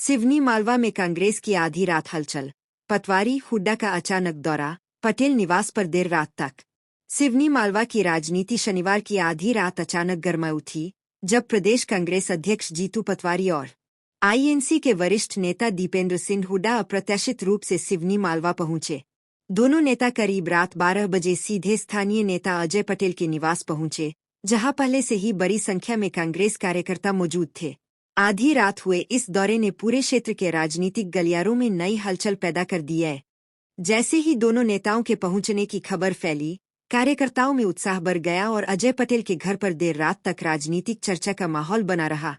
सिवनी मालवा में कांग्रेस की आधी रात हलचल। पटवारी हुड्डा का अचानक दौरा, पटेल निवास पर देर रात तक। सिवनी मालवा की राजनीति शनिवार की आधी रात अचानक गर्मा उठी, जब प्रदेश कांग्रेस अध्यक्ष जीतू पटवारी और आईएनसी के वरिष्ठ नेता दीपेंद्र सिंह हुड्डा अप्रत्याशित रूप से सिवनी मालवा पहुंचे। दोनों नेता करीब रात 12 बजे सीधे स्थानीय नेता अजय पटेल के निवास पहुंचे, जहां पहले से ही बड़ी संख्या में कांग्रेस कार्यकर्ता मौजूद थे। आधी रात हुए इस दौरे ने पूरे क्षेत्र के राजनीतिक गलियारों में नई हलचल पैदा कर दी है। जैसे ही दोनों नेताओं के पहुंचने की खबर फैली, कार्यकर्ताओं में उत्साह बढ़ गया और अजय पटेल के घर पर देर रात तक राजनीतिक चर्चा का माहौल बना रहा।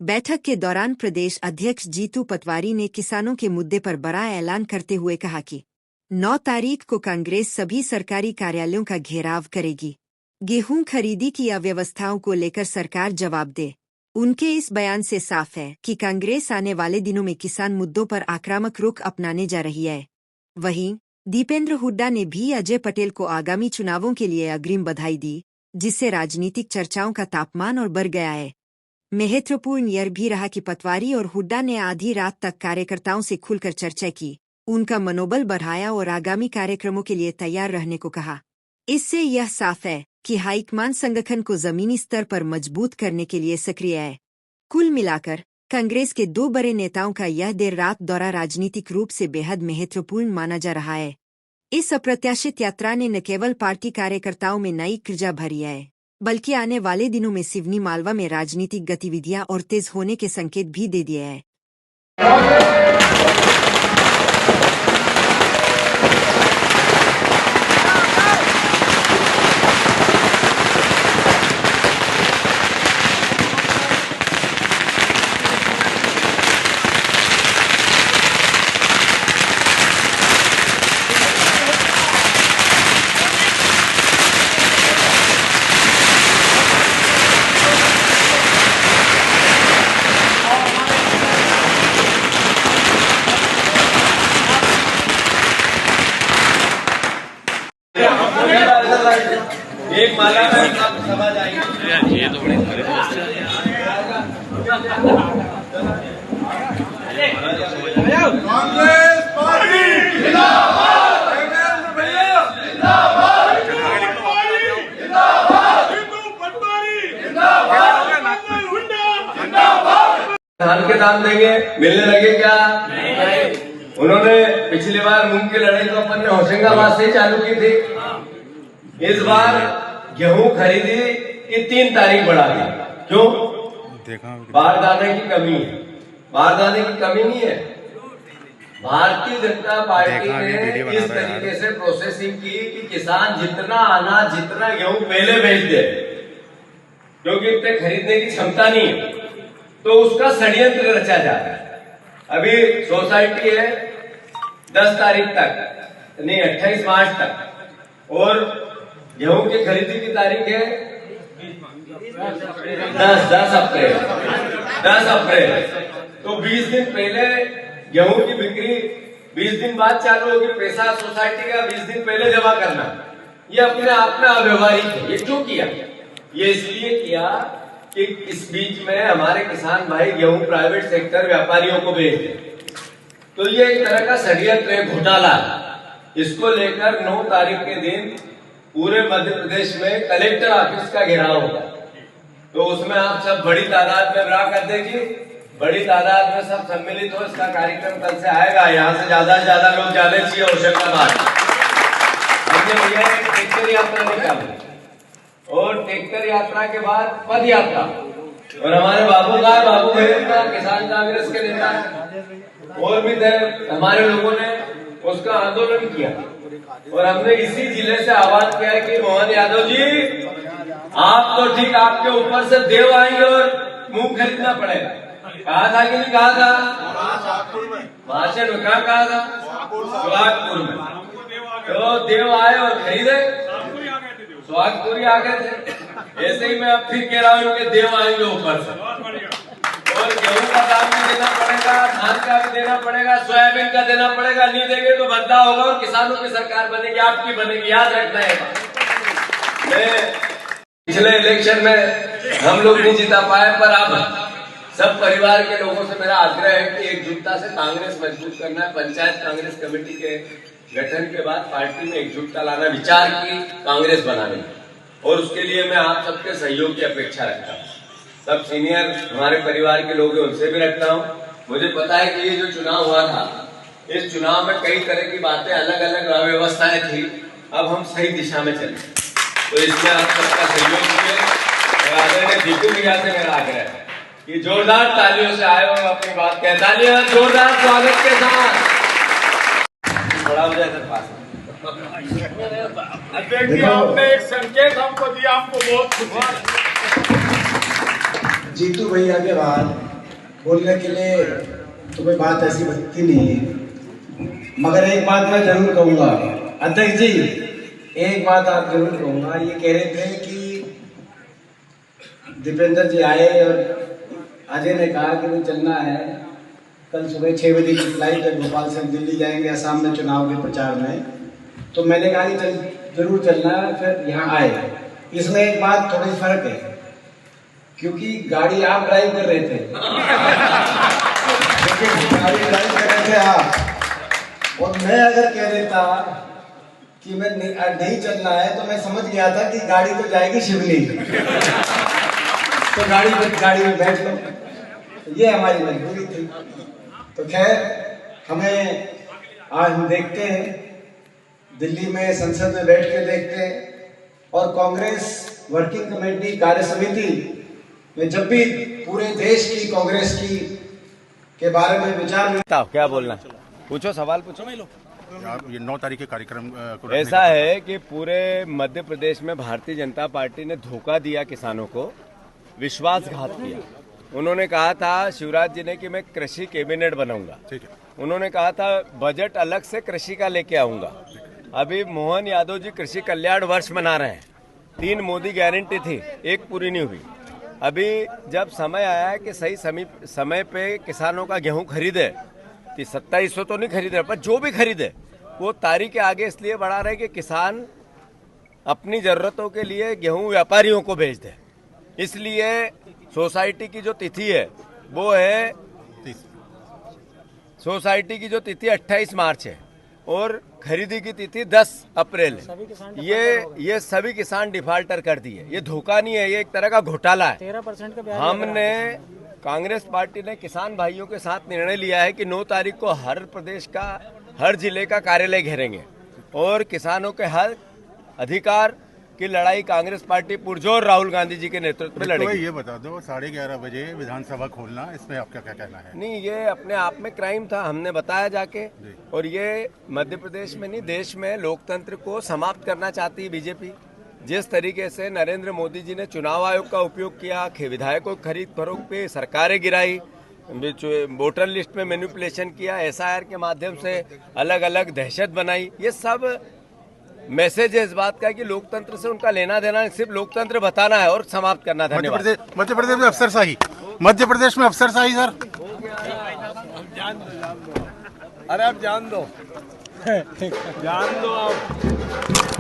बैठक के दौरान प्रदेश अध्यक्ष जीतू पटवारी ने किसानों के मुद्दे पर बड़ा ऐलान करते हुए कहा कि 9 तारीख को कांग्रेस सभी सरकारी कार्यालयों का घेराव करेगी। गेहूं खरीदी की अव्यवस्थाओं को लेकर सरकार जवाब दे। उनके इस बयान से साफ है कि कांग्रेस आने वाले दिनों में किसान मुद्दों पर आक्रामक रुख अपनाने जा रही है। वहीं दीपेंद्र हुड्डा ने भी अजय पटेल को आगामी चुनावों के लिए अग्रिम बधाई दी, जिससे राजनीतिक चर्चाओं का तापमान और बढ़ गया है। महत्वपूर्ण यह भी रहा कि पटवारी और हुड्डा ने आधी रात तक कार्यकर्ताओं से खुलकर चर्चा की, उनका मनोबल बढ़ाया और आगामी कार्यक्रमों के लिए तैयार रहने को कहा। इससे यह साफ है कि हाईकमान संगठन को जमीनी स्तर पर मजबूत करने के लिए सक्रिय है। कुल मिलाकर कांग्रेस के 2 बड़े नेताओं का यह देर रात दौरा राजनीतिक रूप से बेहद महत्वपूर्ण माना जा रहा है। इस अप्रत्याशित यात्रा ने न केवल पार्टी कार्यकर्ताओं में नई ऊर्जा भरी है, बल्कि आने वाले दिनों में सिवनी मालवा में राजनीतिक गतिविधियां और तेज होने के संकेत भी दे दिए हैं। एक माला में आप समझ आएंगे। ये तो बड़ी सारी कांग्रेस पार्टी जिंदाबाद, देवेंद्र भैया जिंदाबाद, जीतू पटवारी जिंदाबाद, धान के दाम देंगे, मिलने लगे क्या? नहीं। उन्होंने पिछली बार मूंग की लड़ाई तो अपन ने होशंगाबाद से चालू की थी। इस बार गेहूं खरीदी की 3 तारीख बढ़ा दी। क्यों? बारदाने की कमी है। बारदाने की कमी नहीं है, भारतीय जनता पार्टी ने इस तरीके से प्रोसेसिंग की कि किसान जितना अनाज जितना गेहूं पहले बेच दे, क्योंकि इतने खरीदने की क्षमता नहीं है, तो उसका षड्यंत्र रचा जा रहा है। अभी सोसाइटी है 10 तारीख तक, नहीं 28 मार्च तक, और गेहूं की खरीदी की तारीख है 10 अप्रैल। 10 अप्रैल तो 20 दिन पहले गेहूं की बिक्री, 20 दिन बाद चालू होगी। पैसा सोसाइटी का 20 दिन पहले जमा करना, ये अपने आप में अव्यवहारिक है। ये क्यों किया? ये इसलिए किया कि इस बीच में हमारे किसान भाई गेहूं प्राइवेट सेक्टर व्यापारियों को बेच दे, तो ये एक तरह का षड्यंत्र घोटाला। इसको लेकर 9 तारीख के दिन पूरे मध्य प्रदेश में कलेक्टर ऑफिस का घेराव होगा, तो उसमें आप सब बड़ी तादाद में रहा कर देखिए, बड़ी तादाद में सब सम्मिलित हो। इसका कार्यक्रम कल से आएगा, यहाँ से ज्यादा लोग जाने चाहिए होशंगाबाद। हमने भैया एक ट्रैक्टर यात्रा निकाली, और ट्रैक्टर यात्रा के बाद पद यात्रा, और हमारे बाबू का किसान कांग्रेस के नेता और भी थे, हमारे लोगों ने उसका आंदोलन किया, और हमने इसी जिले से आह्वान किया कि मोहन यादव जी, आप तो ठीक, आपके ऊपर से देव आएंगे और मूंग खरीदना पड़ेगा। कहा था कि नहीं कहा था? भाषण में कहा था? सुहागपुर में। तो देव आए और खरीदे, सुहागपुरी आ गए थे। ऐसे ही मैं अब फिर कह रहा हूँ कि देव आएंगे ऊपर से, और गेहूं का दाम भी देना पड़ेगा, धान का भी देना पड़ेगा, सोयाबीन का देना पड़ेगा। नहीं देंगे तो बदलाव होगा और किसानों की सरकार बनेगी, आपकी बनेगी, याद रखना है। मैं पिछले इलेक्शन में हम लोग नहीं जिता पाए, पर अब सब परिवार के लोगों से मेरा आग्रह है कि एकजुटता से कांग्रेस मजबूत करना है। पंचायत कांग्रेस कमेटी के गठन के बाद पार्टी में एकजुटता लाना, विचार की कांग्रेस बनाने, और उसके लिए मैं आप सबके सहयोग की अपेक्षा रखता हूँ। सब सीनियर हमारे परिवार के लोग हैं, उनसे भी रखता हूँ। मुझे पता है कि ये जो चुनाव हुआ था, इस चुनाव में कई तरह की बातें, अलग अलग अव्यवस्थाएं थी। अब हम सही दिशा में चले, तो इसमें आप सबका सहयोग कीजिए। आदरणीय दीपू भैया से मेरा आग्रह है कि जोरदार तालियों से आए और अपनी बात कह, तालियां जोरदार स्वागत के साथ। बड़ा हो जाए सर पास। देखिए, आपने एक संकेत हमको दिया, हमको बहुत खुशी। जीतू भैया के बाद बोलने के लिए तो कोई बात ऐसी बनती नहीं है, मगर एक बात मैं जरूर कहूंगा अध्यक्ष जी, एक बात आप जरूर कहूंगा। ये कह रहे थे कि दीपेंद्र जी आए और अजय ने कहा कि वो चलना है, कल सुबह 6 बजे की फ्लाइट है, भोपाल से हम दिल्ली जाएंगे असम में चुनाव के प्रचार में। तो मैंने कहा कि चल जरूर चलना है, फिर यहाँ आए। इसमें एक बात थोड़ी फर्क है, क्योंकि गाड़ी आप ड्राइव कर रहे थे गाड़ी ड्राइव कर रहे थे आप, और मैं अगर कह देता कि मैं नहीं चलना है तो मैं समझ गया था कि गाड़ी तो जाएगी शिवनी तो गाड़ी में बैठ लो, ये हमारी मजबूरी थी। तो खैर, हमें आज हम देखते हैं, दिल्ली में संसद में बैठ के देखते हैं, और कांग्रेस वर्किंग कमेटी कार्य समिति में जब भी पूरे देश की कांग्रेस की के बारे में विचार, क्या बोलना, पूछो, सवाल पूछो। ये 9 तारीख के कार्यक्रम को ऐसा है कि पूरे मध्य प्रदेश में भारतीय जनता पार्टी ने धोखा दिया, किसानों को विश्वासघात किया। उन्होंने कहा था शिवराज जी ने कि मैं कृषि कैबिनेट बनाऊंगा, ठीक है। उन्होंने कहा था बजट अलग से कृषि का लेके आऊंगा। अभी मोहन यादव जी कृषि कल्याण वर्ष मना रहे हैं, 3 मोदी गारंटी थी, एक पूरी नहीं हुई। अभी जब समय आया है कि सही समय पे किसानों का गेहूं खरीदे, 2700 तो नहीं खरीदे, पर जो भी खरीदे वो तारीख के आगे इसलिए बढ़ा रहे कि किसान अपनी जरूरतों के लिए गेहूं व्यापारियों को भेज दे। इसलिए सोसाइटी की जो तिथि है वो है, सोसाइटी की जो तिथि 28 मार्च है और खरीदी की तिथि 10 अप्रैल है। ये सभी किसान डिफाल्टर कर दिए। ये धोखा नहीं है, ये एक तरह का घोटाला है। 13% का ब्याज। हमने कांग्रेस पार्टी ने किसान भाइयों के साथ निर्णय लिया है कि 9 तारीख को हर प्रदेश का, हर जिले का कार्यालय घेरेंगे और किसानों के हक अधिकार की लड़ाई कांग्रेस पार्टी पुरजोर राहुल गांधी जी के नेतृत्व में लड़ेगी। ये बता दो, 11:30 बजे विधानसभा खोलना, इसमें आपका क्या कहना है? नहीं, ये अपने आप में क्राइम था, हमने बताया जाके। और ये मध्य प्रदेश में नहीं, देश में लोकतंत्र को समाप्त करना चाहती है बीजेपी। जिस तरीके से नरेंद्र मोदी जी ने चुनाव आयोग का उपयोग किया, विधायकों की खरीद फरोख्त पे सरकारें गिराई, वोटर लिस्ट में मैनिपुलेशन किया, SIR के माध्यम से अलग अलग दहशत बनाई, ये सब मैसेज है इस बात का कि लोकतंत्र से उनका लेना देना, सिर्फ लोकतंत्र बताना है और समाप्त करना। धन्यवाद। मध्य प्रदेश में अफसरशाही, मध्य प्रदेश में अफसरशाही सर। अरे आप जान दो जान दो आप।